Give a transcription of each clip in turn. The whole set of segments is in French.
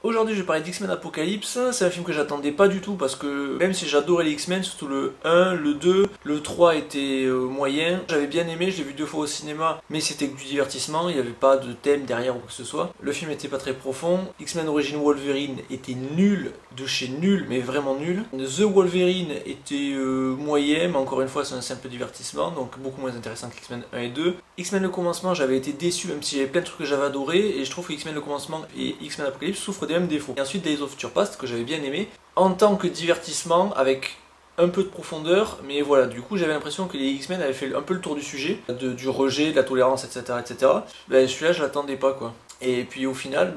Aujourd'hui je vais parler d'X-Men Apocalypse, c'est un film que j'attendais pas du tout parce que même si j'adorais les X-Men, surtout le 1, le 2, le 3 était moyen. J'avais bien aimé, je l'ai vu 2 fois au cinéma, mais c'était que du divertissement, il n'y avait pas de thème derrière ou quoi que ce soit. Le film était pas très profond, X-Men Origin Wolverine était nul, de chez nul, mais vraiment nul. The Wolverine était moyen, mais encore une fois c'est un simple divertissement, donc beaucoup moins intéressant que X-Men 1 et 2. X-Men le commencement, j'avais été déçu même si j'avais plein de trucs que j'avais adoré, et je trouve que X-Men le commencement et X-Men Apocalypse souffrent des mêmes défauts. Et ensuite Days of Future Past que j'avais bien aimé en tant que divertissement avec un peu de profondeur, mais voilà, du coup j'avais l'impression que les X-Men avaient fait un peu le tour du sujet, du rejet, de la tolérance, etc. etc. Ben, celui-là je l'attendais pas quoi. Et puis au final,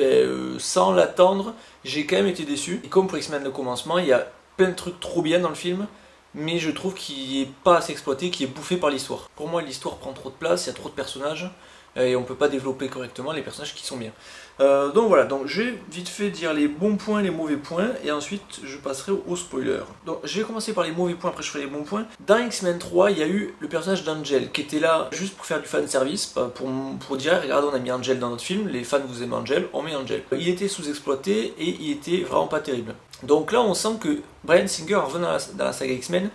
sans l'attendre, j'ai quand même été déçu. Et comme pour X-Men le commencement, il y a plein de trucs trop bien dans le film, mais je trouve qu'il n'est pas assez exploité, qu'il est bouffé par l'histoire. Pour moi l'histoire prend trop de place, il y a trop de personnages, et on peut pas développer correctement les personnages qui sont bien. Donc voilà, donc je vais vite fait dire les bons points, les mauvais points, et ensuite je passerai aux spoilers. Donc je vais commencer par les mauvais points, après je ferai les bons points. Dans X-Men 3, il y a eu le personnage d'Angel, qui était là juste pour faire du fan service, pour dire, regardez on a mis Angel dans notre film, les fans vous aiment Angel, on met Angel. Il était sous-exploité, et il était vraiment pas terrible. Donc là on sent que Bryan Singer, en revenant dans la saga X-Men,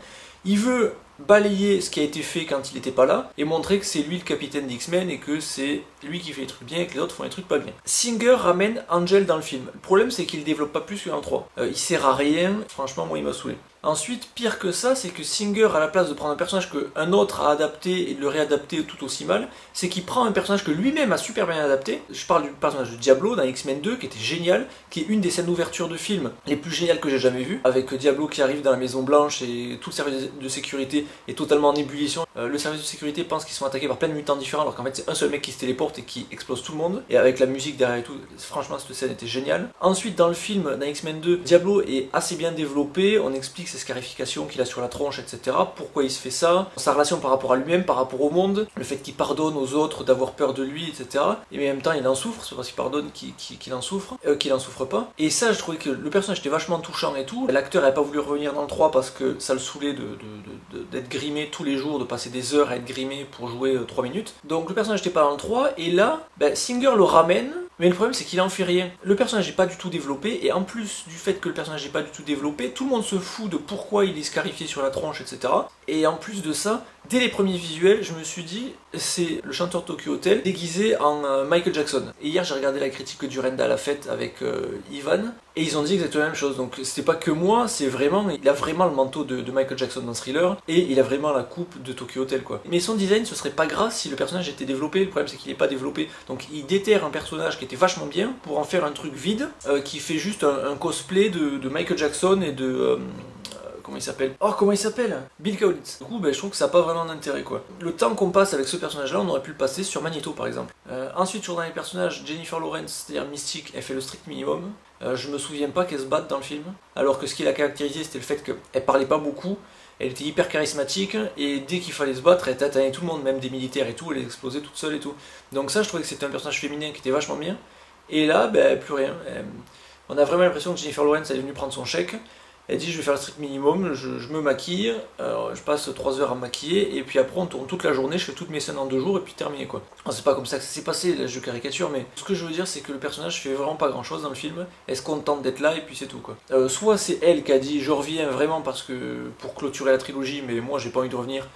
il veut balayer ce qui a été fait quand il n'était pas là et montrer que c'est lui le capitaine d'X-Men et que c'est lui qui fait les trucs bien et que les autres font les trucs pas bien. Singer ramène Angel dans le film. Le problème c'est qu'il développe pas plus que dans 3. Il sert à rien, franchement moi il m'a saoulé. Ensuite, pire que ça, c'est que Singer, à la place de prendre un personnage qu'un autre a adapté et de le réadapter tout aussi mal, c'est qu'il prend un personnage que lui-même a super bien adapté. Je parle du personnage de Diablo dans X-Men 2, qui était génial, qui est une des scènes d'ouverture de film les plus géniales que j'ai jamais vues, avec Diablo qui arrive dans la Maison Blanche et tout le service de sécurité est totalement en ébullition. Le service de sécurité pense qu'ils sont attaqués par plein de mutants différents, alors qu'en fait c'est un seul mec qui se téléporte et qui explose tout le monde, et avec la musique derrière et tout, franchement cette scène était géniale. Ensuite, dans le film, dans X-Men 2, Diablo est assez bien développé, on explique ses scarifications qu'il a sur la tronche, etc. Pourquoi il se fait ça, sa relation par rapport à lui-même, par rapport au monde, le fait qu'il pardonne aux autres d'avoir peur de lui, etc. Et mais en même temps, il en souffre, c'est parce qu'il pardonne qu'il en souffre, qu'il en souffre pas. Et ça, je trouvais que le personnage était vachement touchant et tout. L'acteur n'avait pas voulu revenir dans le 3 parce que ça le saoulait d'être grimé tous les jours, de passer des heures à être grimé pour jouer 3 minutes. Donc le personnage n'était pas dans le 3, et là, Singer le ramène. Mais le problème c'est qu'il en fait rien. Le personnage n'est pas du tout développé, et en plus du fait que le personnage n'est pas du tout développé, tout le monde se fout de pourquoi il est scarifié sur la tronche, etc. Et en plus de ça, dès les premiers visuels, je me suis dit, c'est le chanteur Tokyo Hotel déguisé en Michael Jackson. Et hier j'ai regardé la critique du Renda à la fête avec Ivan, et ils ont dit exactement la même chose. Donc c'était pas que moi, c'est vraiment, il a vraiment le manteau de Michael Jackson dans Thriller, et il a vraiment la coupe de Tokyo Hotel quoi. Mais son design, ce serait pas grave si le personnage était développé, le problème c'est qu'il n'est pas développé. Donc il déterre un personnage qui était vachement bien pour en faire un truc vide, qui fait juste un cosplay de Michael Jackson et de... comment il s'appelle? Oh, comment il s'appelle? Bill Kaulitz. Du coup, je trouve que ça n'a pas vraiment d'intérêt, quoi. Le temps qu'on passe avec ce personnage-là, on aurait pu le passer sur Magneto, par exemple. Ensuite, toujours dans les personnages, Jennifer Lawrence, c'est-à-dire Mystique, elle fait le strict minimum. Je me souviens pas qu'elle se batte dans le film, alors que ce qui l'a caractérisé, c'était le fait qu'elle parlait pas beaucoup, elle était hyper charismatique, et dès qu'il fallait se battre, elle tatanait tout le monde, même des militaires et tout, elle explosait toute seule et tout. Donc ça, je trouvais que c'était un personnage féminin qui était vachement bien. Et là, plus rien. On a vraiment l'impression que Jennifer Lawrence est venue prendre son chèque. Elle dit je vais faire le strict minimum, je me maquille, je passe 3 heures à me maquiller, et puis après on tourne toute la journée, je fais toutes mes scènes en 2 jours et puis terminé quoi. C'est pas comme ça que ça s'est passé, là je caricature, mais ce que je veux dire c'est que le personnage fait vraiment pas grand chose dans le film, elle se contente d'être là et puis c'est tout quoi. Soit c'est elle qui a dit je reviens vraiment parce que pour clôturer la trilogie, mais moi j'ai pas envie de revenir,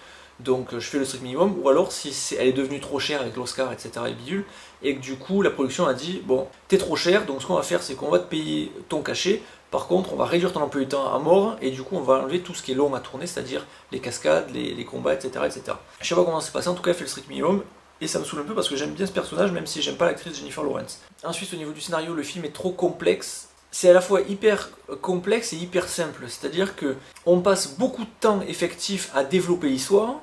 donc je fais le strict minimum, ou alors si elle est devenue trop chère avec l'Oscar, etc. et bidule, et que du coup la production a dit bon t'es trop cher, donc ce qu'on va faire c'est qu'on va te payer ton cachet. Par contre, on va réduire ton emploi du temps à mort, et du coup, on va enlever tout ce qui est long à tourner, c'est-à-dire les cascades, les combats, etc., etc. Je sais pas comment c'est passé, en tout cas, elle fait le strict minimum, et ça me saoule un peu parce que j'aime bien ce personnage, même si j'aime pas l'actrice Jennifer Lawrence. Ensuite, au niveau du scénario, le film est trop complexe. C'est à la fois hyper complexe et hyper simple, c'est-à-dire que on passe beaucoup de temps effectif à développer l'histoire,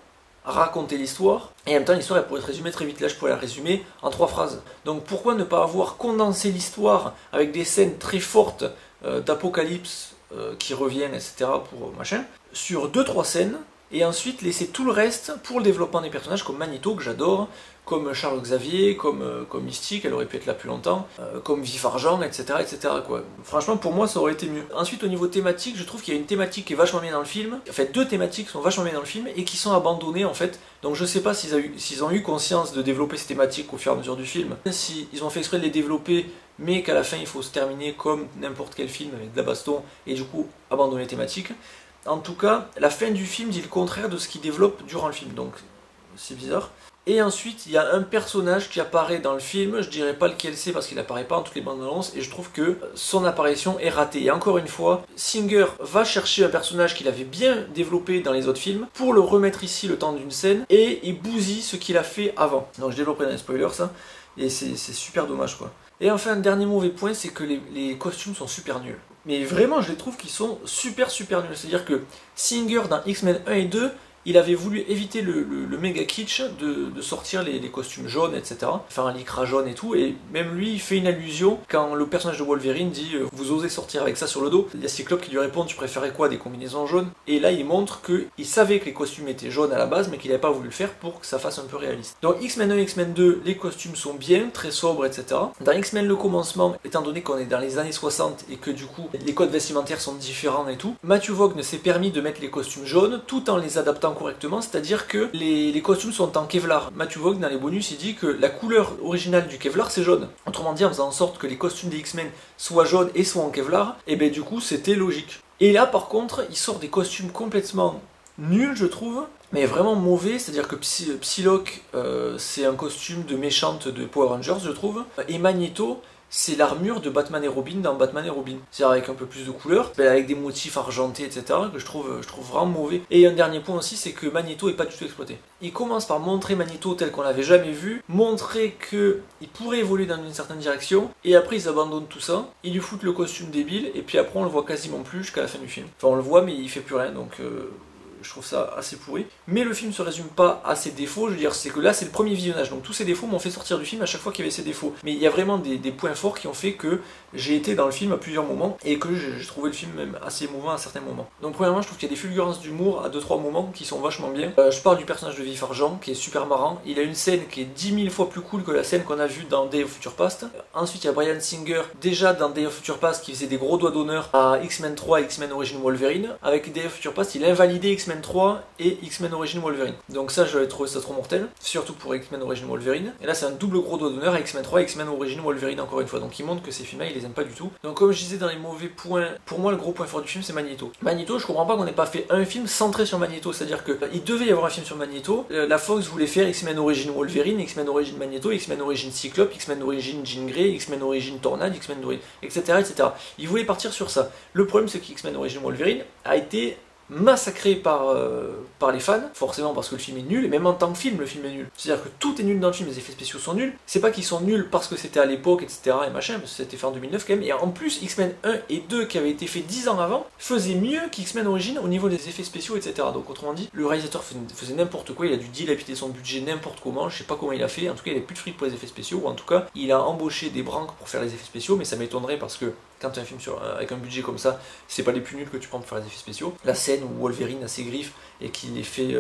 raconter l'histoire, et en même temps l'histoire elle pourrait être résumée très vite. Là je pourrais la résumer en 3 phrases. Donc pourquoi ne pas avoir condensé l'histoire avec des scènes très fortes d'apocalypse qui reviennent, etc. pour machin, sur 2-3 scènes, et ensuite laisser tout le reste pour le développement des personnages comme Magneto que j'adore, comme Charles Xavier, comme Mystique, elle aurait pu être là plus longtemps, comme Vif Argent, etc., etc. quoi. Franchement, pour moi, ça aurait été mieux. Ensuite, au niveau thématique, je trouve qu'il y a une thématique qui est vachement bien dans le film. En fait, deux thématiques sont vachement bien dans le film et qui sont abandonnées en fait. Donc je sais pas s'ils ont eu conscience de développer ces thématiques au fur et à mesure du film, s'ils ont fait exprès de les développer, mais qu'à la fin il faut se terminer comme n'importe quel film avec de la baston et du coup abandonner les thématiques. En tout cas, la fin du film dit le contraire de ce qu'il développe durant le film, donc c'est bizarre. Et ensuite, il y a un personnage qui apparaît dans le film, je dirais pas lequel c'est parce qu'il apparaît pas en toutes les bandes annonces, et je trouve que son apparition est ratée. Et encore une fois, Singer va chercher un personnage qu'il avait bien développé dans les autres films, pour le remettre ici le temps d'une scène, et il bousille ce qu'il a fait avant. Donc je développerai dans les spoilers ça, et c'est super dommage quoi. Et enfin, un dernier mauvais point, c'est que les costumes sont super nuls. Mais vraiment, je les trouve qu'ils sont super nuls. C'est-à-dire que Singer dans X-Men 1 et 2, il avait voulu éviter le méga kitsch de sortir les costumes jaunes, etc. Faire un lycra jaune et tout, et même lui, il fait une allusion quand le personnage de Wolverine dit « Vous osez sortir avec ça sur le dos ?» Il y a Cyclope qui lui répond « Tu préférais quoi, des combinaisons jaunes ?» Et là, il montre qu'il savait que les costumes étaient jaunes à la base, mais qu'il n'avait pas voulu le faire pour que ça fasse un peu réaliste. Dans X-Men 1 et X-Men 2, les costumes sont bien, très sobres, etc. Dans X-Men le commencement, étant donné qu'on est dans les années 60 et que du coup, les codes vestimentaires sont différents et tout, Matthew Vaughn s'est permis de mettre les costumes jaunes tout en les adaptant correctement, c'est-à-dire que les costumes sont en Kevlar. Matthew Vaughn dans les bonus il dit que la couleur originale du Kevlar c'est jaune. Autrement dit, en faisant en sorte que les costumes des X-Men soient jaunes et soient en Kevlar, et ben du coup c'était logique. Et là par contre il sort des costumes complètement nuls je trouve, mais vraiment mauvais, c'est-à-dire que Psylocke c'est un costume de méchante de Power Rangers je trouve, et Magneto c'est l'armure de Batman et Robin dans Batman et Robin. C'est-à-dire avec un peu plus de couleurs, avec des motifs argentés, etc. que je trouve vraiment mauvais. Et un dernier point aussi, c'est que Magneto est pas du tout exploité. Il commence par montrer Magneto tel qu'on l'avait jamais vu, montrer qu'il pourrait évoluer dans une certaine direction, et après ils abandonnent tout ça, ils lui foutent le costume débile, et puis après on le voit quasiment plus jusqu'à la fin du film. Enfin on le voit mais il fait plus rien, donc je trouve ça assez pourri. Mais le film se résume pas à ses défauts, je veux dire, c'est que là c'est le premier visionnage, donc tous ces défauts m'ont fait sortir du film à chaque fois qu'il y avait ces défauts. Mais il y a vraiment des points forts qui ont fait que j'ai été dans le film à plusieurs moments, et que j'ai trouvé le film même assez émouvant à certains moments. Donc premièrement, je trouve qu'il y a des fulgurances d'humour à 2-3 moments qui sont vachement bien. Je parle du personnage de Vif Argent, qui est super marrant. Il a une scène qui est 10 000 fois plus cool que la scène qu'on a vue dans Day of Future Past. Ensuite, il y a Bryan Singer, déjà dans Day of Future Past, qui faisait des gros doigts d'honneur à X-Men 3 et X-Men Origin Wolverine. Avec Day of Future Past, il invalidait X-Men 3 et X-Men Origin Wolverine. Donc ça, j'avais trouvé ça trop mortel, surtout pour X-Men Origin Wolverine. Et là, c'est un double gros doigt d'honneur à X-Men 3 et X-Men Origin Wolverine encore une fois. Donc il montre que ces films-là, il les aime pas du tout. Donc comme je disais dans les mauvais points, pour moi, le gros point fort du film, c'est Magneto. Magneto, je comprends pas qu'on ait pas fait un film centré sur Magneto, c'est-à-dire que il devait y avoir un film sur Magneto. La Fox voulait faire X-Men Origin Wolverine, X-Men Origin Magneto, X-Men Origin Cyclope, X-Men Origin Jean Grey, X-Men Origin Tornade, X-Men Origin, etc., etc. Ils voulaient partir sur ça. Le problème, c'est que X-Men Origin Wolverine a été massacré par les fans, forcément parce que le film est nul, et même en tant que film, le film est nul. C'est-à-dire que tout est nul dans le film, les effets spéciaux sont nuls. C'est pas qu'ils sont nuls parce que c'était à l'époque, etc. et machin, parce que c'était fait en 2009 quand même. Et en plus, X-Men 1 et 2, qui avaient été faits 10 ans avant, faisaient mieux qu'X-Men Origin au niveau des effets spéciaux, etc. Donc autrement dit, le réalisateur faisait n'importe quoi, il a dû dilapider son budget n'importe comment, je sais pas comment il a fait, en tout cas il avait plus de fric pour les effets spéciaux, ou en tout cas, il a embauché des branques pour faire les effets spéciaux, mais ça m'étonnerait parce que quand tu as un film avec un budget comme ça, c'est pas les plus nuls que tu prends pour faire les effets spéciaux. La scène où Wolverine a ses griffes et qu'il les fait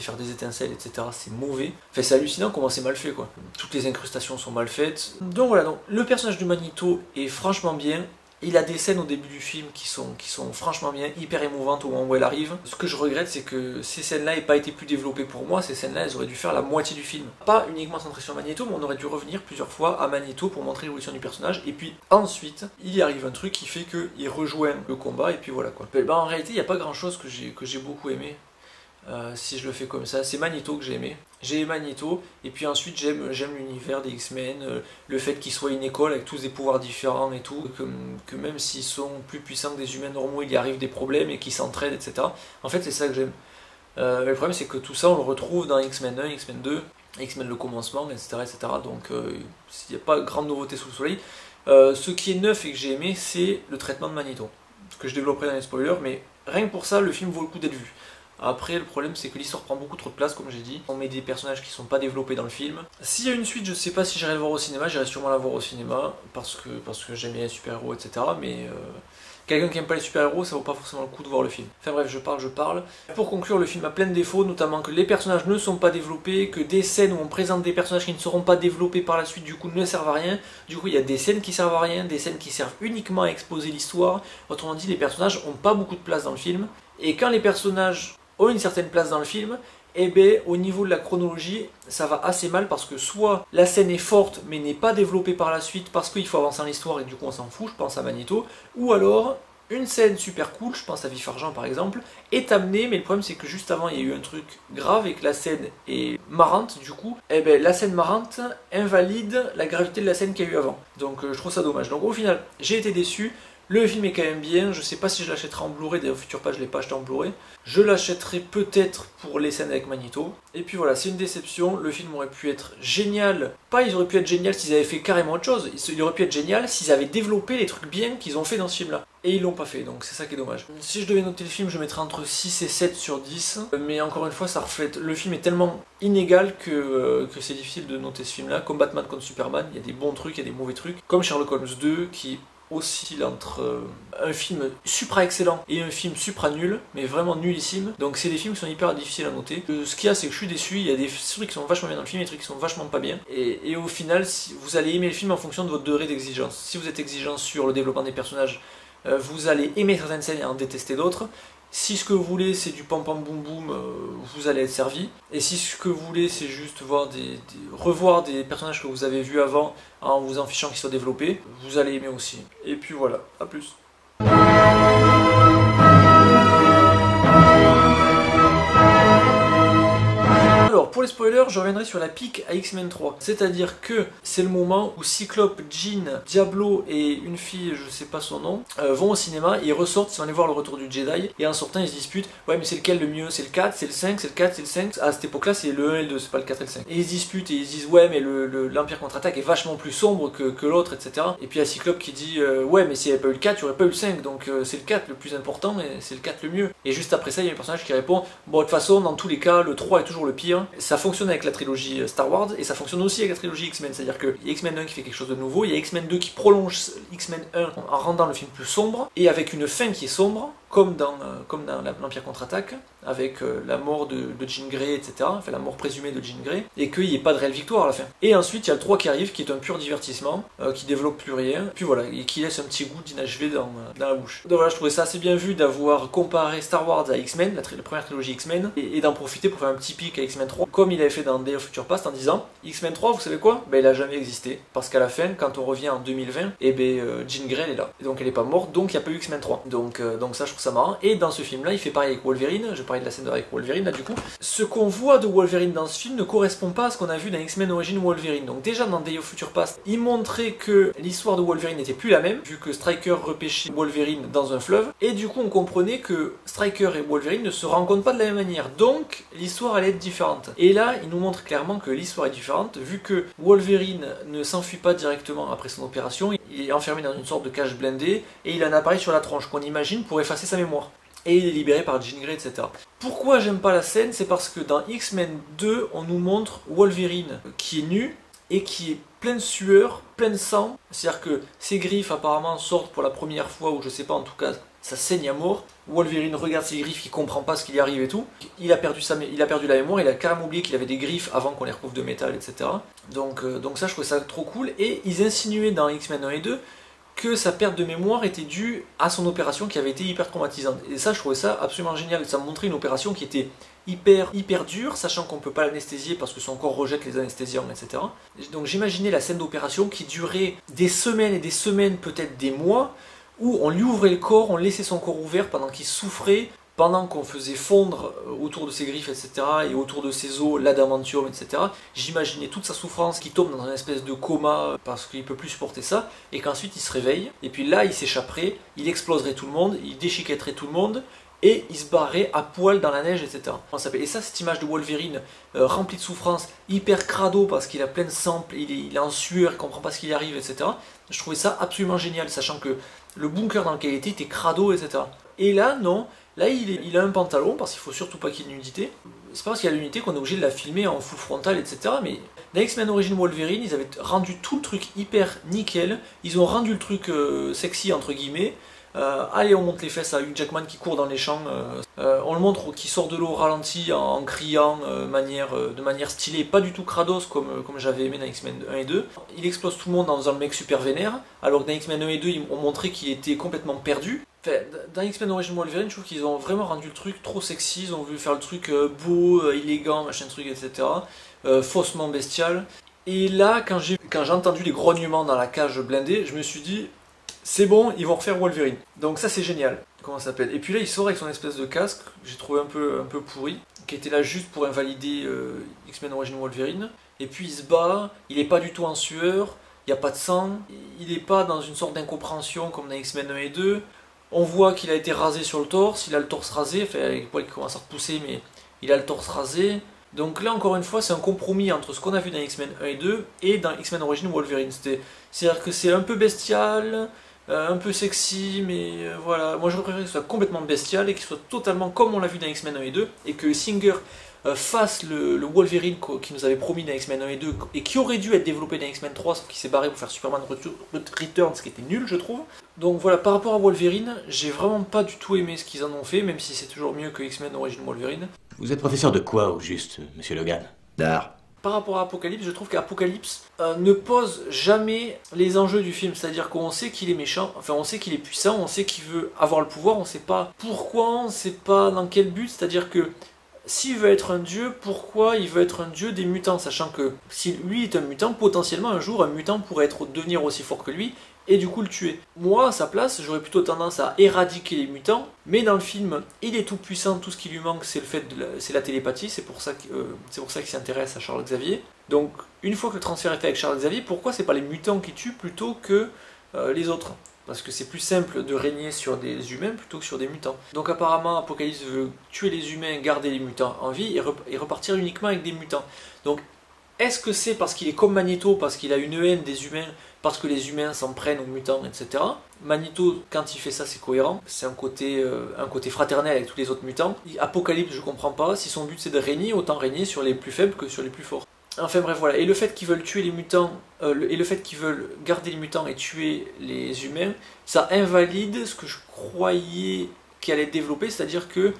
faire des étincelles, etc., c'est mauvais. Enfin, c'est hallucinant comment c'est mal fait, quoi. Toutes les incrustations sont mal faites. Donc voilà, donc, le personnage de Magneto est franchement bien. Il a des scènes au début du film qui sont franchement bien, hyper émouvantes au moment où elle arrive. Ce que je regrette, c'est que ces scènes-là n'aient pas été plus développées pour moi. Ces scènes-là, elles auraient dû faire la moitié du film. Pas uniquement centré sur Magneto, mais on aurait dû revenir plusieurs fois à Magneto pour montrer l'évolution du personnage. Et puis ensuite, il y arrive un truc qui fait qu'il rejoint le combat, et puis voilà quoi. Bah, en réalité, il n'y a pas grand-chose que j'ai beaucoup aimé. Si je le fais comme ça, c'est Magneto que j'ai aimé. J'ai aimé Magneto, et puis ensuite j'aime l'univers des X-Men, le fait qu'ils soient une école avec tous des pouvoirs différents et tout, que même s'ils sont plus puissants que des humains normaux, il y arrive des problèmes et qu'ils s'entraident, etc. En fait, c'est ça que j'aime. Le problème, c'est que tout ça, on le retrouve dans X-Men 1, X-Men 2, X-Men le commencement, etc. etc. Donc, il n'y a pas grande nouveauté sous le soleil. Ce qui est neuf et que j'ai aimé, c'est le traitement de Magneto, que je développerai dans les spoilers, mais rien que pour ça, le film vaut le coup d'être vu. Après, le problème, c'est que l'histoire prend beaucoup trop de place, comme j'ai dit. On met des personnages qui sont pas développés dans le film. S'il y a une suite, je sais pas si j'irai le voir au cinéma. J'irai sûrement la voir au cinéma, parce que j'aime bien les super-héros, etc. quelqu'un qui aime pas les super-héros, ça vaut pas forcément le coup de voir le film. Enfin bref, je parle. Pour conclure, le film a plein de défauts, notamment que les personnages ne sont pas développés, que des scènes où on présente des personnages qui ne seront pas développés par la suite, du coup, ne servent à rien. Du coup, il y a des scènes qui servent à rien, des scènes qui servent uniquement à exposer l'histoire. Autrement dit, les personnages ont pas beaucoup de place dans le film. Et quand les personnages ont une certaine place dans le film, eh bien, au niveau de la chronologie, ça va assez mal parce que soit la scène est forte mais n'est pas développée par la suite parce qu'il faut avancer dans l'histoire et du coup on s'en fout, je pense à Magneto, ou alors une scène super cool, je pense à Vif Argent par exemple, est amenée, mais le problème c'est que juste avant il y a eu un truc grave et que la scène est marrante du coup, eh bien la scène marrante invalide la gravité de la scène qu'il y a eu avant. Donc je trouve ça dommage. Donc au final, j'ai été déçu. Le film est quand même bien, je sais pas si je l'achèterai en Blu-ray, d'ailleurs Future Page je l'ai pas acheté en Blu-ray. Je l'achèterai peut-être pour les scènes avec Magneto. Et puis voilà, c'est une déception, le film aurait pu être génial. Pas ils auraient pu être génial s'ils avaient fait carrément autre chose, il aurait pu être génial s'ils avaient développé les trucs bien qu'ils ont fait dans ce film là. Et ils l'ont pas fait, donc c'est ça qui est dommage. Si je devais noter le film, je mettrais entre 6 et 7 sur 10. Mais encore une fois, ça reflète, le film est tellement inégal que c'est difficile de noter ce film là. Comme Batman contre Superman, il y a des bons trucs, il y a des mauvais trucs. Comme Sherlock Holmes 2 qui oscille entre un film supra excellent et un film supra nul, mais vraiment nullissime. Donc c'est des films qui sont hyper difficiles à noter. Ce qu'il y a, c'est que je suis déçu, il y a des trucs qui sont vachement bien dans le film et des trucs qui sont vachement pas bien. Et au final, si vous allez aimer le film en fonction de votre degré d'exigence. Si vous êtes exigeant sur le développement des personnages, vous allez aimer certaines scènes et en détester d'autres. Si ce que vous voulez c'est du pam pam boum boum, vous allez être servi. Et si ce que vous voulez c'est juste voir revoir des personnages que vous avez vus avant en vous en fichant qu'ils soient développés, vous allez aimer aussi. Et puis voilà, à plus. Alors pour les spoilers, je reviendrai sur la pique à X-Men 3. C'est-à-dire que c'est le moment où Cyclope, Jean, Diablo et une fille, je sais pas son nom, vont au cinéma et ils ressortent, ils vont aller voir le retour du Jedi. Et en sortant ils se disputent, ouais mais c'est lequel le mieux? C'est le 4, c'est le 5, c'est le 4, c'est le 5. À cette époque là c'est le 1 et le 2, c'est pas le 4 et le 5. Et ils se disputent et ils se disent ouais mais l'Empire contre-attaque est vachement plus sombre que l'autre, etc. Et puis il y a Cyclope qui dit ouais mais s'il n'y avait pas eu le 4, il n'y aurait pas eu le 5, donc c'est le 4 le plus important et c'est le 4 le mieux. Et juste après ça il y a un personnage qui répond bon de toute façon dans tous les cas le 3 est toujours le pire. Ça fonctionne avec la trilogie Star Wars et ça fonctionne aussi avec la trilogie X-Men, c'est-à-dire qu'il y a X-Men 1 qui fait quelque chose de nouveau, il y a X-Men 2 qui prolonge X-Men 1 en rendant le film plus sombre et avec une fin qui est sombre, comme dans l'Empire contre-attaque, avec la mort de Jean Grey, etc., enfin la mort présumée de Jean Grey, et qu'il n'y ait pas de réelle victoire à la fin. Et ensuite il y a le 3 qui arrive, qui est un pur divertissement, qui développe plus rien, puis voilà, et qui laisse un petit goût d'inachevé dans la bouche. Donc voilà, je trouvais ça assez bien vu d'avoir comparé Star Wars à X-Men, la première trilogie X-Men, et d'en profiter pour faire un petit pic à X-Men 3, comme il avait fait dans Day of Future Past en disant X-Men 3, vous savez quoi? Ben il a jamais existé, parce qu'à la fin, quand on revient en 2020, et ben Jean Grey elle est là, et donc elle est pas morte, donc il n'y a pas eu X-Men 3. Donc ça je trouve ça marrant, et dans ce film là il fait pareil avec Wolverine, je parlais de la scène avec Wolverine là du coup. Ce qu'on voit de Wolverine dans ce film ne correspond pas à ce qu'on a vu dans X-Men Origins Wolverine. Donc déjà dans Day of Future Past, il montrait que l'histoire de Wolverine n'était plus la même, vu que Stryker repêchait Wolverine dans un fleuve, et du coup on comprenait que Stryker et Wolverine ne se rencontrent pas de la même manière, donc l'histoire allait être différente. Et là il nous montre clairement que l'histoire est différente, vu que Wolverine ne s'enfuit pas directement après son opération, il est enfermé dans une sorte de cage blindée, et il a un appareil sur la tronche qu'on imagine pour effacer sa mémoire. Et il est libéré par Jean Grey, etc. Pourquoi j'aime pas la scène? C'est parce que dans X-Men 2, on nous montre Wolverine qui est nu et qui est plein de sueur, plein de sang. C'est-à-dire que ses griffes apparemment sortent pour la première fois, ou je sais pas, en tout cas, ça saigne à mort. Wolverine regarde ses griffes, il comprend pas ce qui lui arrive et tout. Il a perdu la mémoire, il a carrément oublié qu'il avait des griffes avant qu'on les recouvre de métal, etc. Donc ça, je trouvais ça trop cool. Et ils insinuaient dans X-Men 1 et 2 que sa perte de mémoire était due à son opération qui avait été hyper traumatisante. Et ça, je trouvais ça absolument génial. Ça me montrait une opération qui était hyper dure, sachant qu'on ne peut pas l'anesthésier parce que son corps rejette les anesthésiants, etc. Donc j'imaginais la scène d'opération qui durait des semaines et des semaines, peut-être des mois, où on lui ouvrait le corps, on laissait son corps ouvert pendant qu'il souffrait, pendant qu'on faisait fondre autour de ses griffes, etc., et autour de ses os l'adamantium, etc., j'imaginais toute sa souffrance qui tombe dans une espèce de coma parce qu'il ne peut plus supporter ça, et qu'ensuite il se réveille, et puis là il s'échapperait, il exploserait tout le monde, il déchiquetterait tout le monde, et il se barrait à poil dans la neige, etc. Et ça, cette image de Wolverine remplie de souffrance, hyper crado parce qu'il a plein de sang, il est en sueur, il comprend pas ce qui lui arrive, etc. Je trouvais ça absolument génial, sachant que le bunker dans lequel il était crado, etc. Et là, non. Là, il a un pantalon, parce qu'il faut surtout pas qu'il y ait de nudité. C'est pas parce qu'il y a l'unité qu'on est obligé de la filmer en full frontal, etc. Mais dans X-Men Origins Wolverine, ils avaient rendu tout le truc hyper nickel. Ils ont rendu le truc sexy, entre guillemets. Allez, on monte les fesses à Hugh Jackman qui court dans les champs. On le montre qui sort de l'eau au ralenti en criant de manière stylée, pas du tout Kratos comme j'avais aimé dans X-Men 1 et 2. Il explose tout le monde en faisant le mec super vénère, alors que dans X-Men 1 et 2, ils ont montré qu'il était complètement perdu. Enfin, dans X-Men Origins Wolverine, je trouve qu'ils ont vraiment rendu le truc trop sexy, ils ont voulu faire le truc beau, élégant, machin truc, etc. Faussement bestial. Et là, quand j'ai entendu les grognements dans la cage blindée, je me suis dit, c'est bon, ils vont refaire Wolverine. Donc ça c'est génial. Comment ça s'appelle? Et puis là il sort avec son espèce de casque, que j'ai trouvé un peu pourri, qui était là juste pour invalider X-Men Origins Wolverine. Et puis il se bat, il est pas du tout en sueur, il n'y a pas de sang, il est pas dans une sorte d'incompréhension comme dans X-Men 1 et 2. On voit qu'il a été rasé sur le torse, il a le torse rasé, enfin avec les poils qui commencent à repousser, mais il a le torse rasé. Donc là encore une fois c'est un compromis entre ce qu'on a vu dans X-Men 1 et 2 et dans X-Men Origins Wolverine. C'est-à-dire que c'est un peu bestial, un peu sexy, mais voilà. Moi j'aurais préféré que ce soit complètement bestial et qu'il soit totalement comme on l'a vu dans X-Men 1 et 2 et que Singer fasse le Wolverine qui nous avait promis dans X-Men 1 et 2 et qui aurait dû être développé dans X-Men 3 sauf qu'il s'est barré pour faire Superman Returns, ce qui était nul je trouve. Donc voilà, par rapport à Wolverine, j'ai vraiment pas du tout aimé ce qu'ils en ont fait, même si c'est toujours mieux que X-Men Origins Wolverine. Vous êtes professeur de quoi au juste, monsieur Logan? D'art. Par rapport à Apocalypse, je trouve qu'Apocalypse ne pose jamais les enjeux du film, c'est-à-dire qu'on sait qu'il est méchant, enfin on sait qu'il est puissant, on sait qu'il veut avoir le pouvoir, on sait pas pourquoi, on sait pas dans quel but, c'est-à-dire que s'il veut être un dieu, pourquoi il veut être un dieu des mutants, sachant que si lui est un mutant, potentiellement un jour un mutant pourrait devenir aussi fort que lui, et du coup le tuer. Moi, à sa place, j'aurais plutôt tendance à éradiquer les mutants, mais dans le film, il est tout puissant, tout ce qui lui manque, c'est c'est la télépathie, c'est pour ça qu'il s'intéresse à Charles Xavier. Donc, une fois que le transfert est fait avec Charles Xavier, pourquoi c'est pas les mutants qui tuent plutôt que les autres? Parce que c'est plus simple de régner sur des humains plutôt que sur des mutants. Donc apparemment, Apocalypse veut tuer les humains, garder les mutants en vie et repartir uniquement avec des mutants. Donc, est-ce que c'est parce qu'il est comme Magneto, parce qu'il a une haine des humains, parce que les humains s'en prennent aux mutants, etc. Magneto, quand il fait ça, c'est cohérent. C'est un côté fraternel avec tous les autres mutants. Apocalypse, je comprends pas. Si son but c'est de régner, autant régner sur les plus faibles que sur les plus forts. Enfin bref, voilà. Et le fait qu'ils veulent tuer les mutants, et le fait qu'ils veulent garder les mutants et tuer les humains, ça invalide ce que je croyais qu'il allait développer, c'est-à-dire que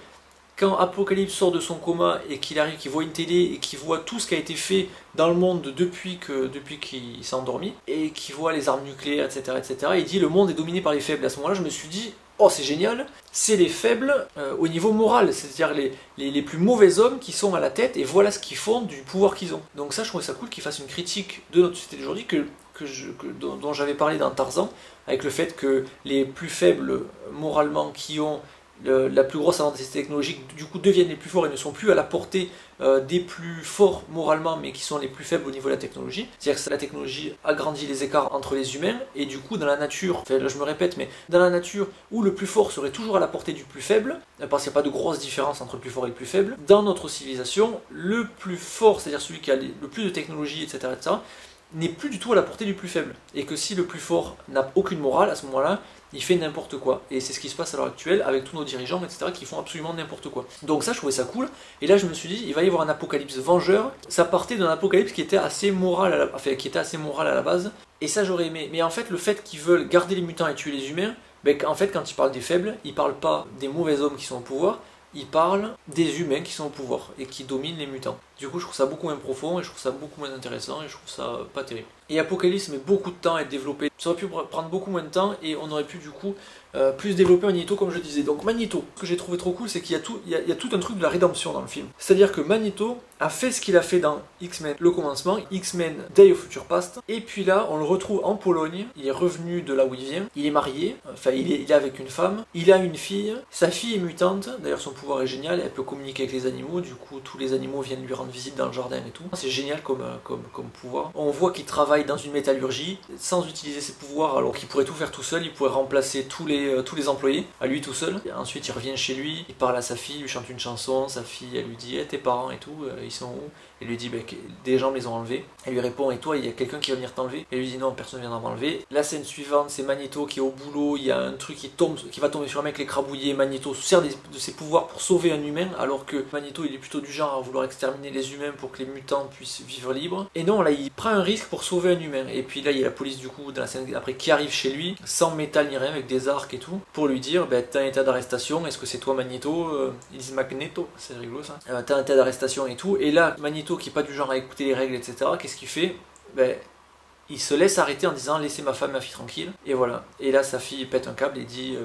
quand Apocalypse sort de son coma et qu'il arrive, qu'il voit une télé et qu'il voit tout ce qui a été fait dans le monde depuis qu'il s'est endormi, et qu'il voit les armes nucléaires, etc., etc., il dit le monde est dominé par les faibles. À ce moment-là, je me suis dit, oh c'est génial, c'est les faibles au niveau moral, c'est-à-dire les plus mauvais hommes qui sont à la tête, et voilà ce qu'ils font du pouvoir qu'ils ont. Donc ça, je trouvais ça cool qu'ils fassent une critique de notre société d'aujourd'hui dont j'avais parlé dans Tarzan, avec le fait que les plus faibles moralement qui ont la plus grosse avancée technologique du coup deviennent les plus forts et ne sont plus à la portée des plus forts moralement mais qui sont les plus faibles au niveau de la technologie. C'est-à-dire que la technologie agrandit les écarts entre les humains et du coup dans la nature, enfin là je me répète, mais dans la nature où le plus fort serait toujours à la portée du plus faible, parce qu'il n'y a pas de grosse différence entre le plus fort et le plus faible, dans notre civilisation, le plus fort, c'est-à-dire celui qui a le plus de technologie, etc., etc., n'est plus du tout à la portée du plus faible. Et que si le plus fort n'a aucune morale, à ce moment-là, il fait n'importe quoi. Et c'est ce qui se passe à l'heure actuelle avec tous nos dirigeants, etc., qui font absolument n'importe quoi. Donc ça, je trouvais ça cool. Et là, je me suis dit, il va y avoir un apocalypse vengeur. Ça partait d'un apocalypse qui était assez moral à la base. Et ça, j'aurais aimé. Mais en fait, le fait qu'ils veulent garder les mutants et tuer les humains, ben, en fait, quand ils parlent des faibles, ils parlent pas des mauvais hommes qui sont au pouvoir, ils parlent des humains qui sont au pouvoir et qui dominent les mutants. Du coup, je trouve ça beaucoup moins profond et je trouve ça beaucoup moins intéressant et je trouve ça pas terrible. Et Apocalypse met beaucoup de temps à être développé. Ça aurait pu prendre beaucoup moins de temps et on aurait pu du coup plus développer Magneto comme je disais. Donc Magneto, ce que j'ai trouvé trop cool, c'est qu'il y a tout un truc de la rédemption dans le film. C'est-à-dire que Magneto a fait ce qu'il a fait dans X-Men le commencement, X-Men Day of Future Past, et puis là on le retrouve en Pologne, il est revenu de là où il vient, il est marié, enfin il est avec une femme, il a une fille, sa fille est mutante, d'ailleurs son pouvoir est génial, elle peut communiquer avec les animaux, du coup tous les animaux viennent lui rendre visite dans le jardin et tout. C'est génial comme pouvoir. On voit qu'il travaille dans une métallurgie sans utiliser ses pouvoirs alors qu'il pourrait tout faire tout seul, il pourrait remplacer tous les employés à lui tout seul. Et ensuite il revient chez lui, il parle à sa fille, il lui chante une chanson, sa fille elle lui dit hey, tes parents et tout, ils sont où? Elle lui dit bah, des gens me les ont enlevés. Elle lui répond et toi il y a quelqu'un qui va venir t'enlever? Elle lui dit non personne ne viendra m'enlever. La scène suivante c'est Magneto qui est au boulot, il y a un truc qui va tomber sur un mec l'écrabouiller, Magneto sert de ses pouvoirs pour sauver un humain alors que Magneto il est plutôt du genre à vouloir exterminer les humains pour que les mutants puissent vivre libres. Et non là il prend un risque pour sauver sauver un humain. Et puis là il y a la police du coup dans la scène après qui arrive chez lui, sans métal ni rien, avec des arcs et tout, pour lui dire t'as un état d'arrestation, est-ce que c'est toi Magneto? Ils disent Magneto, c'est rigolo ça. T'as un état d'arrestation et tout, et là Magneto qui est pas du genre à écouter les règles etc, qu'est-ce qu'il fait? Il se laisse arrêter en disant laissez ma femme et ma fille tranquille, et voilà. Et là sa fille pète un câble et dit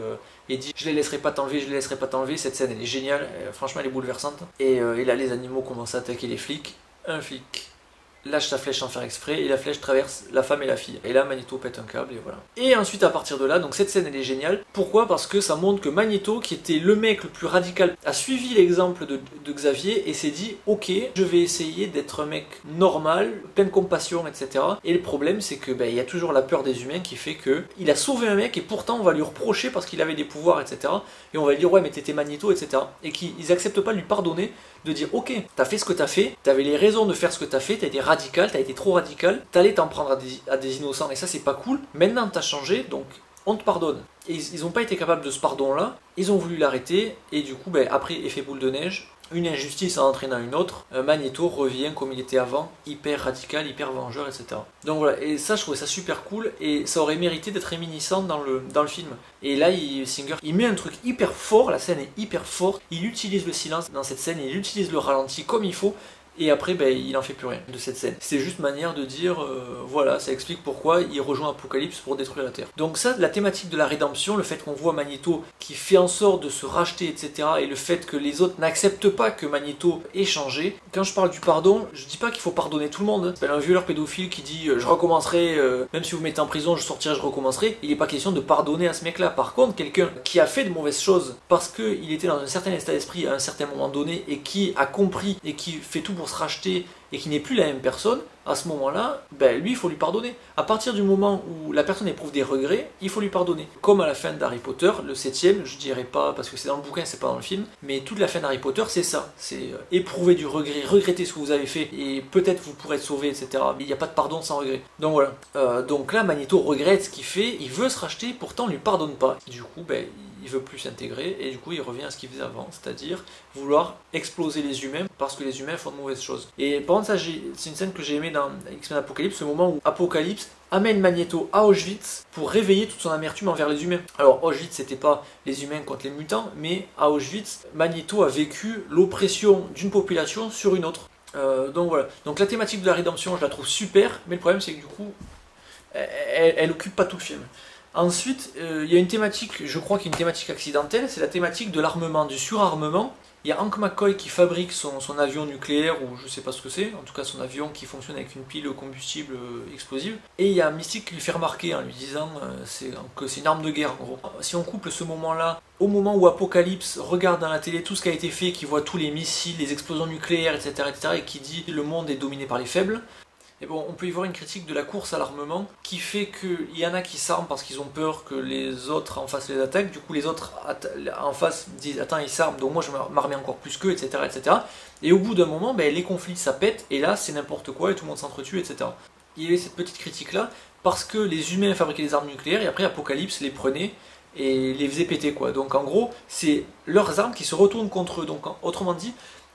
je les laisserai pas t'enlever, je les laisserai pas t'enlever. Cette scène elle est géniale, franchement elle est bouleversante. Et là les animaux commencent à attaquer les flics. Un flic lâche sa flèche sans faire exprès et la flèche traverse la femme et la fille. Et là Magneto pète un câble et voilà. Et ensuite à partir de là, donc cette scène elle est géniale. Pourquoi? Parce que ça montre que Magneto, qui était le mec le plus radical, a suivi l'exemple de Xavier et s'est dit ok, je vais essayer d'être un mec normal, plein de compassion, etc. Et le problème c'est que il y a toujours la peur des humains qui fait que il a sauvé un mec et pourtant on va lui reprocher parce qu'il avait des pouvoirs, etc. Et on va lui dire ouais mais t'étais Magneto, etc. Et qu'ils acceptent pas de lui pardonner, de dire ok, t'as fait ce que t'as fait, t'avais les raisons de faire ce que t'as fait, t'as été radical, t'as été trop radical, t'allais t'en prendre à des innocents et ça c'est pas cool, maintenant t'as changé donc on te pardonne. Et ils n'ont pas été capables de ce pardon là, ils ont voulu l'arrêter et du coup après effet boule de neige, une injustice en entraînant une autre, Magneto revient comme il était avant, hyper radical, hyper vengeur, etc. Donc voilà, et ça je trouvais ça super cool, et ça aurait mérité d'être réminiscent dans le film. Et là, Singer, il met un truc hyper fort, la scène est hyper forte, il utilise le silence dans cette scène, il utilise le ralenti comme il faut, et après il en fait plus rien de cette scène. C'est juste manière de dire, voilà, ça explique pourquoi il rejoint Apocalypse pour détruire la Terre. Donc ça, la thématique de la rédemption, le fait qu'on voit Magneto qui fait en sorte de se racheter, etc. Et le fait que les autres n'acceptent pas que Magneto ait changé. Quand je parle du pardon, je dis pas qu'il faut pardonner tout le monde. C'est un violeur pédophile qui dit, je recommencerai, même si vous me mettez en prison, je sortirai, je recommencerai. Il n'est pas question de pardonner à ce mec-là. Par contre, quelqu'un qui a fait de mauvaises choses parce qu'il était dans un certain état d'esprit à un certain moment donné et qui a compris et qui fait tout pour se racheter et qui n'est plus la même personne, à ce moment-là, lui il faut lui pardonner. À partir du moment où la personne éprouve des regrets, il faut lui pardonner. Comme à la fin d'Harry Potter, le 7ème, je dirais pas parce que c'est dans le bouquin, c'est pas dans le film, mais toute la fin d'Harry Potter c'est ça, c'est éprouver du regret, regretter ce que vous avez fait et peut-être vous pourrez être sauvé, etc. Mais il n'y a pas de pardon sans regret. Donc voilà. Donc là, Magneto regrette ce qu'il fait, il veut se racheter, pourtant on lui pardonne pas. Du coup, il veut plus s'intégrer et du coup il revient à ce qu'il faisait avant, c'est-à-dire vouloir exploser les humains parce que les humains font de mauvaises choses. Et par contre ça c'est une scène que j'ai aimée dans X-Men Apocalypse, ce moment où Apocalypse amène Magneto à Auschwitz pour réveiller toute son amertume envers les humains. Alors Auschwitz c'était pas les humains contre les mutants, mais à Auschwitz, Magneto a vécu l'oppression d'une population sur une autre. Donc voilà, donc la thématique de la rédemption je la trouve super, mais le problème c'est que du coup elle occupe pas tout le film. Ensuite, il y a une thématique, je crois qu'il y a une thématique accidentelle, c'est la thématique de l'armement, du surarmement. Il y a Hank McCoy qui fabrique son avion nucléaire, ou je sais pas ce que c'est, en tout cas son avion qui fonctionne avec une pile combustible explosive. Et il y a Mystique qui lui fait remarquer en lui disant que c'est une arme de guerre en gros. Si on couple ce moment-là au moment où Apocalypse regarde dans la télé tout ce qui a été fait, qui voit tous les missiles, les explosions nucléaires, etc., et qui dit le monde est dominé par les faibles, et bon, on peut y voir une critique de la course à l'armement qui fait qu'il y en a qui s'arment parce qu'ils ont peur que les autres en face les attaquent. Du coup, les autres en face disent attends, ils s'arment, donc moi je m'armais encore plus qu'eux, etc., etc. Et au bout d'un moment, les conflits ça pète et là c'est n'importe quoi et tout le monde s'entretue, etc. Il y avait cette petite critique là parce que les humains fabriquaient des armes nucléaires et après Apocalypse les prenait et les faisait péter quoi. Donc en gros, c'est leurs armes qui se retournent contre eux. Donc autrement dit,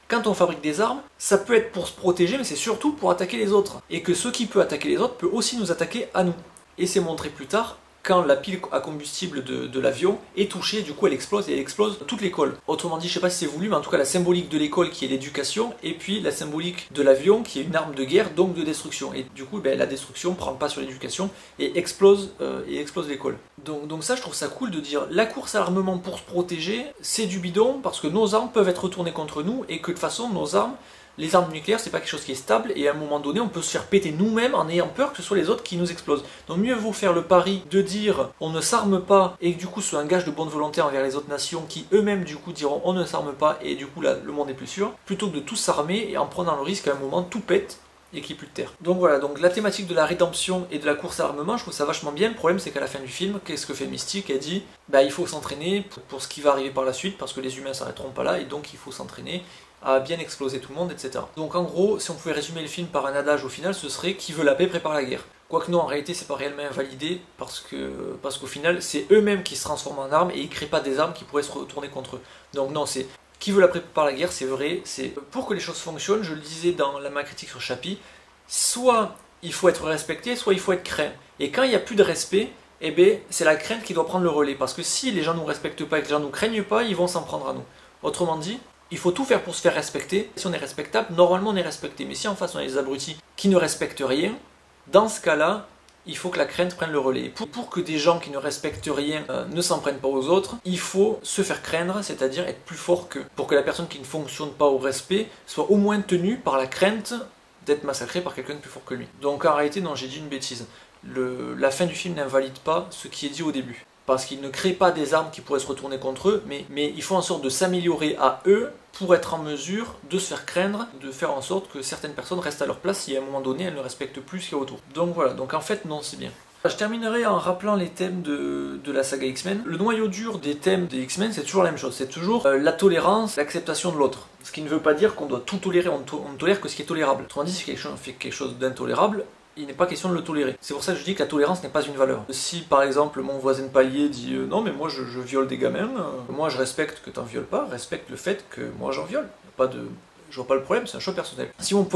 quand on fabrique des armes, ça peut être pour se protéger, mais c'est surtout pour attaquer les autres. Et que ce qui peut attaquer les autres peut aussi nous attaquer à nous. Et c'est montré plus tard quand la pile à combustible de l'avion est touchée, du coup elle explose et elle explose toute l'école. Autrement dit, je sais pas si c'est voulu, mais en tout cas la symbolique de l'école qui est l'éducation, et puis la symbolique de l'avion qui est une arme de guerre, donc de destruction. Et du coup, la destruction prend pas sur l'éducation et explose l'école. Donc ça, je trouve ça cool de dire la course à l'armement pour se protéger, c'est du bidon, parce que nos armes peuvent être retournées contre nous, et que de toute façon, nos armes, les armes nucléaires, c'est pas quelque chose qui est stable, et à un moment donné, on peut se faire péter nous-mêmes en ayant peur que ce soit les autres qui nous explosent. Donc mieux vaut faire le pari de dire on ne s'arme pas, et que du coup, ce soit un gage de bonne volonté envers les autres nations qui eux-mêmes du coup diront on ne s'arme pas, et du coup là, le monde est plus sûr, plutôt que de tous s'armer et en prenant le risque qu'à un moment tout pète et qu'il n'y ait plus de terre. Donc voilà, donc la thématique de la rédemption et de la course à l'armement, je trouve ça vachement bien. Le problème c'est qu'à la fin du film, qu'est-ce que fait Mystique? Elle dit il faut s'entraîner pour ce qui va arriver par la suite, parce que les humains s'arrêteront pas là, et donc il faut s'entraîner à bien exploser tout le monde, etc. Donc en gros, si on pouvait résumer le film par un adage au final, ce serait qui veut la paix prépare la guerre. Quoique non, en réalité c'est pas réellement invalidé, parce qu'au final c'est eux-mêmes qui se transforment en armes et ils créent pas des armes qui pourraient se retourner contre eux. Donc non, c'est qui veut la paix prépare la guerre, c'est vrai, c'est pour que les choses fonctionnent, je le disais dans ma critique sur Chappie, soit il faut être respecté, soit il faut être craint. Et quand il n'y a plus de respect, eh bien, c'est la crainte qui doit prendre le relais. Parce que si les gens ne nous respectent pas et que les gens ne nous craignent pas, ils vont s'en prendre à nous. Autrement dit, il faut tout faire pour se faire respecter. Si on est respectable, normalement on est respecté. Mais si en face on a des abrutis qui ne respectent rien, dans ce cas-là, il faut que la crainte prenne le relais. Pour que des gens qui ne respectent rien ne s'en prennent pas aux autres, il faut se faire craindre, c'est-à-dire être plus fort qu'eux. Pour que la personne qui ne fonctionne pas au respect soit au moins tenue par la crainte d'être massacré par quelqu'un de plus fort que lui. Donc en réalité, non, j'ai dit une bêtise. La fin du film n'invalide pas ce qui est dit au début. Parce qu'ils ne créent pas des armes qui pourraient se retourner contre eux, mais ils font en sorte de s'améliorer à eux pour être en mesure de se faire craindre, de faire en sorte que certaines personnes restent à leur place si à un moment donné elles ne respectent plus ce qu'il y a autour. Donc voilà, donc en fait non, c'est bien. Je terminerai en rappelant les thèmes de la saga X-Men. Le noyau dur des thèmes des X-Men, c'est toujours la même chose. C'est toujours la tolérance, l'acceptation de l'autre. Ce qui ne veut pas dire qu'on doit tout tolérer, on ne tolère que ce qui est tolérable. Autrement dit, si quelqu'un fait quelque chose d'intolérable, il n'est pas question de le tolérer. C'est pour ça que je dis que la tolérance n'est pas une valeur. Si par exemple mon voisin de palier dit non mais moi je viole des gamins, moi je respecte que t'en violes pas, respecte le fait que moi j'en viole. Pas de... Je vois pas le problème, c'est un choix personnel. Si mon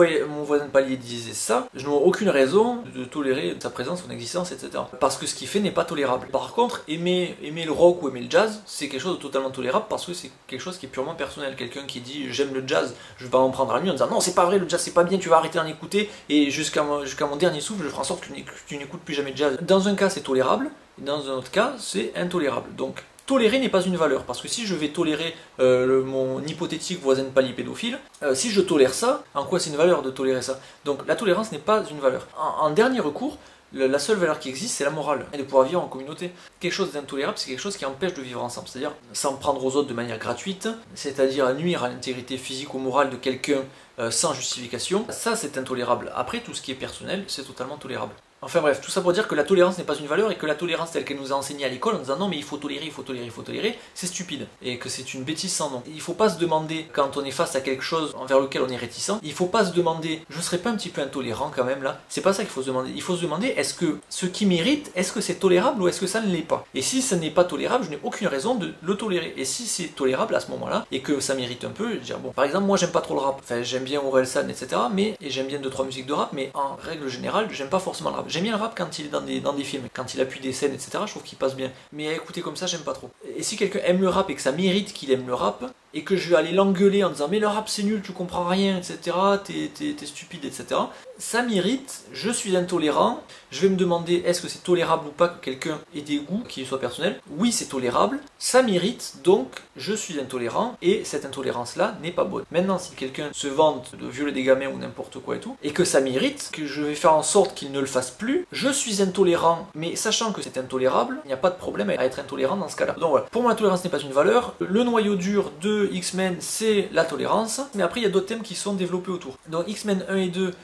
voisin de palier disait ça, je n'aurais aucune raison de tolérer sa présence, son existence, etc. Parce que ce qu'il fait n'est pas tolérable. Par contre, aimer le rock ou aimer le jazz, c'est quelque chose de totalement tolérable parce que c'est quelque chose qui est purement personnel. Quelqu'un qui dit j'aime le jazz, je vais pas en prendre à lui en disant non c'est pas vrai, le jazz c'est pas bien, tu vas arrêter d'en écouter et jusqu'à mon dernier souffle je ferai en sorte que tu n'écoutes plus jamais de jazz. Dans un cas c'est tolérable, et dans un autre cas c'est intolérable. Donc tolérer n'est pas une valeur, parce que si je vais tolérer mon hypothétique voisin de palier pédophile, si je tolère ça, en quoi c'est une valeur de tolérer ça? Donc la tolérance n'est pas une valeur. En dernier recours, la seule valeur qui existe, c'est la morale, et de pouvoir vivre en communauté. Quelque chose d'intolérable, c'est quelque chose qui empêche de vivre ensemble, c'est-à-dire s'en prendre aux autres de manière gratuite, c'est-à-dire nuire à l'intégrité physique ou morale de quelqu'un sans justification. Ça, c'est intolérable. Après, tout ce qui est personnel, c'est totalement tolérable. Enfin bref, tout ça pour dire que la tolérance n'est pas une valeur et que la tolérance telle qu'elle nous a enseigné à l'école en disant non mais il faut tolérer, il faut tolérer, il faut tolérer, c'est stupide et que c'est une bêtise sans nom. Il ne faut pas se demander quand on est face à quelque chose envers lequel on est réticent, il ne faut pas se demander je serais pas un petit peu intolérant quand même là. C'est pas ça qu'il faut se demander. Il faut se demander est-ce que ce qui mérite, est-ce que c'est tolérable ou est-ce que ça ne l'est pas. Et si ça n'est pas tolérable, je n'ai aucune raison de le tolérer. Et si c'est tolérable à ce moment-là et que ça mérite un peu, je dire bon par exemple moi j'aime pas trop le rap, enfin j'aime bien Orelsan etc. Et j'aime bien 2-3 musiques de rap, mais en règle générale j'aime pas forcément le rap. J'aime bien le rap quand il est dans des films, quand il appuie des scènes, etc., je trouve qu'il passe bien. Mais à écouter comme ça, j'aime pas trop. Et si quelqu'un aime le rap et que ça mérite qu'il aime le rap, et que je vais aller l'engueuler en disant mais le rap c'est nul, tu comprends rien, etc., t'es stupide, etc., ça mérite, je suis intolérant, je vais me demander est-ce que c'est tolérable ou pas que quelqu'un ait des goûts qui soient personnels. Oui, c'est tolérable, ça mérite, donc je suis intolérant, et cette intolérance-là n'est pas bonne. Maintenant, si quelqu'un se vante de violer des gamins ou n'importe quoi et tout, et que ça mérite, que je vais faire en sorte qu'il ne le fasse plus, je suis intolérant, mais sachant que c'est intolérable, il n'y a pas de problème à être intolérant dans ce cas-là. Donc voilà, pour moi la tolérance n'est pas une valeur, le noyau dur de X-Men c'est la tolérance, mais après il y a d'autres thèmes qui sont développés autour. Donc X-Men 1 et 2,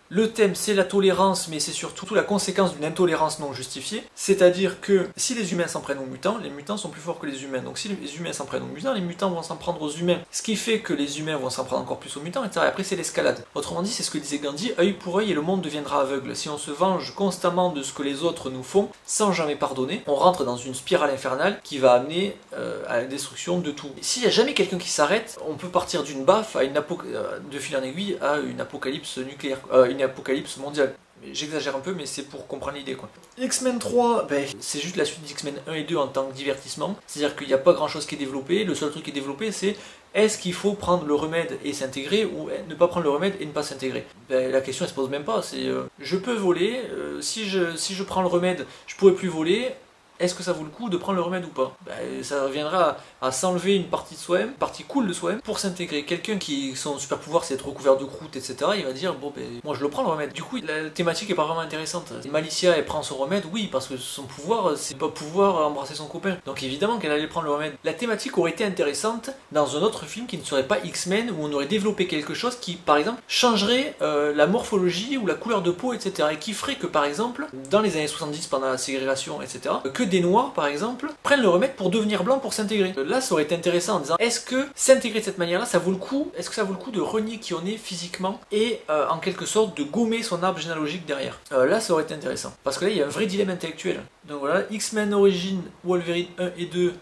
le thème c'est la tolérance, mais c'est surtout la conséquence d'une intolérance non justifiée, c'est-à-dire que si les humains s'en prennent aux mutants, les mutants sont plus forts que les humains, donc si les humains s'en prennent aux mutants, les mutants vont s'en prendre aux humains, ce qui fait que les humains vont s'en prendre encore plus aux mutants, etc. Et après c'est l'escalade. Autrement dit, c'est ce que disait Gandhi, œil pour œil et le monde deviendra aveugle. Si on se venge constamment de ce que les autres nous font, sans jamais pardonner, on rentre dans une spirale infernale qui va amener à la destruction de tout. S'il n'y a jamais quelqu'un qui s'arrête, on peut partir d'une baffe à de fil en aiguille à une apocalypse nucléaire, une apocalypse mondiale. J'exagère un peu, mais c'est pour comprendre l'idée quoi. X-Men 3, c'est juste la suite d'X-Men 1 et 2 en tant que divertissement. C'est-à-dire qu'il n'y a pas grand chose qui est développé. Le seul truc qui est développé, c'est est-ce qu'il faut prendre le remède et s'intégrer ou ne pas prendre le remède et ne pas s'intégrer. La question elle se pose même pas. C'est je peux voler, si je prends le remède, je pourrais plus voler. Est-ce que ça vaut le coup de prendre le remède ou pas? Ça reviendra à s'enlever une partie de soi-même, une partie cool de soi-même, pour s'intégrer. Quelqu'un qui, son super pouvoir c'est être recouvert de croûte, etc., il va dire, bon moi je le prends le remède. Du coup, la thématique est pas vraiment intéressante. Malicia, elle prend son remède, oui, parce que son pouvoir, c'est pas pouvoir embrasser son copain. Donc évidemment qu'elle allait prendre le remède. La thématique aurait été intéressante dans un autre film qui ne serait pas X-Men, où on aurait développé quelque chose qui, par exemple, changerait la morphologie ou la couleur de peau, etc., et qui ferait que, par exemple, dans les années 70, pendant la ségrégation, etc., que des noirs par exemple prennent le remède pour devenir blancs pour s'intégrer. Là ça aurait été intéressant en disant est-ce que s'intégrer de cette manière là ça vaut le coup, est-ce que ça vaut le coup de renier qui on est physiquement et en quelque sorte de gommer son arbre généalogique derrière. Là ça aurait été intéressant parce que là il y a un vrai dilemme intellectuel. Donc voilà, X-Men Origins Wolverine 1 et 2,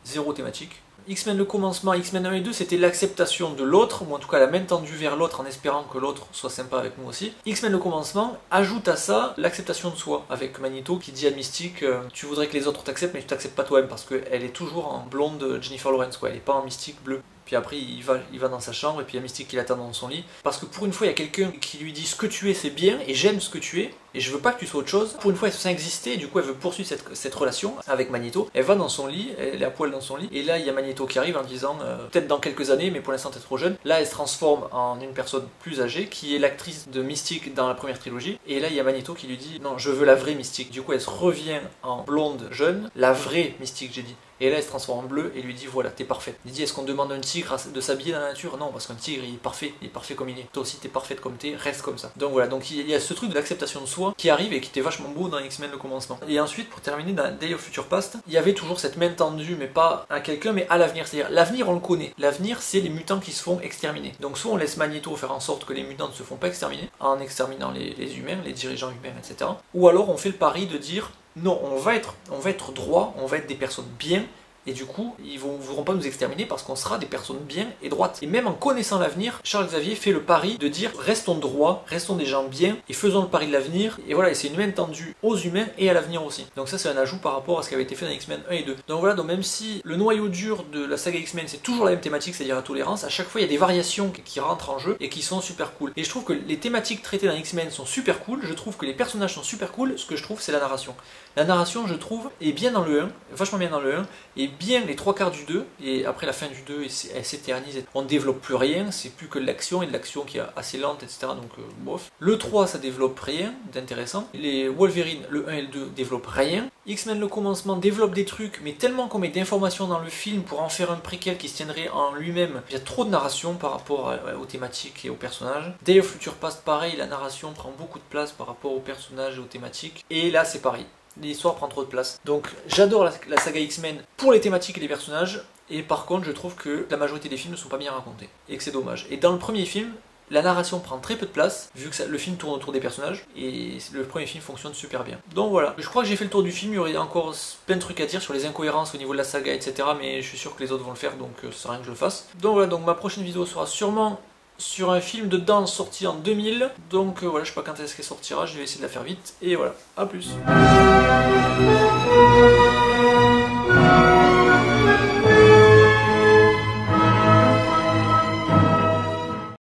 zéro thématique. X-Men le commencement, X-Men 1 et 2, c'était l'acceptation de l'autre, ou en tout cas la main tendue vers l'autre en espérant que l'autre soit sympa avec nous aussi. X-Men le commencement ajoute à ça l'acceptation de soi, avec Magneto qui dit à Mystique tu voudrais que les autres t'acceptent mais tu t'acceptes pas toi-même parce qu'elle est toujours en blonde Jennifer Lawrence, quoi. Elle est pas en Mystique bleue. Puis après il va dans sa chambre et puis il y a Mystique qui l'attend dans son lit. Parce que pour une fois il y a quelqu'un qui lui dit ce que tu es c'est bien et j'aime ce que tu es et je veux pas que tu sois autre chose. Pour une fois elle se sent exister et du coup elle veut poursuivre cette relation avec Magneto. Elle va dans son lit, elle est à poil dans son lit et là il y a Magneto qui arrive en disant peut-être dans quelques années mais pour l'instant t'es trop jeune. Là elle se transforme en une personne plus âgée qui est l'actrice de Mystique dans la première trilogie et là il y a Magneto qui lui dit non je veux la vraie Mystique. Du coup elle se revient en blonde jeune, la vraie Mystique j'ai dit. Et là elle se transforme en bleu et lui dit voilà t'es parfaite. Il dit est-ce qu'on demande à un tigre de s'habiller dans la nature? Non parce qu'un tigre il est parfait comme il est. Toi aussi t'es parfaite comme t'es, reste comme ça. Donc voilà, donc il y a ce truc de l'acceptation de soi qui arrive et qui était vachement beau dans X-Men le commencement. Et ensuite pour terminer dans Day of Future Past, il y avait toujours cette main tendue mais pas à quelqu'un mais à l'avenir. C'est-à-dire l'avenir on le connaît. L'avenir c'est les mutants qui se font exterminer. Donc soit on laisse Magneto faire en sorte que les mutants ne se font pas exterminer en exterminant les humains, les dirigeants humains, etc. Ou alors on fait le pari de dire non on va être droit, on va être des personnes bien. Et du coup, ils ne voudront pas nous exterminer parce qu'on sera des personnes bien et droites. Et même en connaissant l'avenir, Charles Xavier fait le pari de dire restons droits, restons des gens bien et faisons le pari de l'avenir. Et voilà, et c'est une main tendue aux humains et à l'avenir aussi. Donc ça c'est un ajout par rapport à ce qui avait été fait dans X-Men 1 et 2. Donc voilà, donc même si le noyau dur de la saga X-Men c'est toujours la même thématique, c'est-à-dire la tolérance, à chaque fois il y a des variations qui rentrent en jeu et qui sont super cool. Et je trouve que les thématiques traitées dans X-Men sont super cool, je trouve que les personnages sont super cool, ce que je trouve c'est la narration. La narration je trouve est bien dans le 1, vachement bien dans le 1, et bien les 3/4 du 2, et après la fin du 2 elle s'éternise, on ne développe plus rien, c'est plus que de l'action, et de l'action qui est assez lente, etc. Donc bof. Le 3 ça développe rien d'intéressant, les Wolverine, le 1 et le 2 développent rien, X-Men le commencement développe des trucs, mais tellement qu'on met d'informations dans le film pour en faire un préquel qui se tiendrait en lui-même, il y a trop de narration par rapport aux thématiques et aux personnages. Day of Future Past pareil, la narration prend beaucoup de place par rapport aux personnages et aux thématiques, et là c'est pareil. L'histoire prend trop de place. Donc j'adore la saga X-Men pour les thématiques et les personnages, et par contre je trouve que la majorité des films ne sont pas bien racontés, et que c'est dommage. Et dans le premier film, la narration prend très peu de place, vu que le film tourne autour des personnages, et le premier film fonctionne super bien. Donc voilà, je crois que j'ai fait le tour du film, il y aurait encore plein de trucs à dire sur les incohérences au niveau de la saga, etc. Mais je suis sûr que les autres vont le faire, donc ça sert à rien que je le fasse. Donc voilà, donc ma prochaine vidéo sera sûrement sur un film de danse sorti en 2000, donc voilà, je sais pas quand est-ce qu'elle sortira, je vais essayer de la faire vite, et voilà, à plus.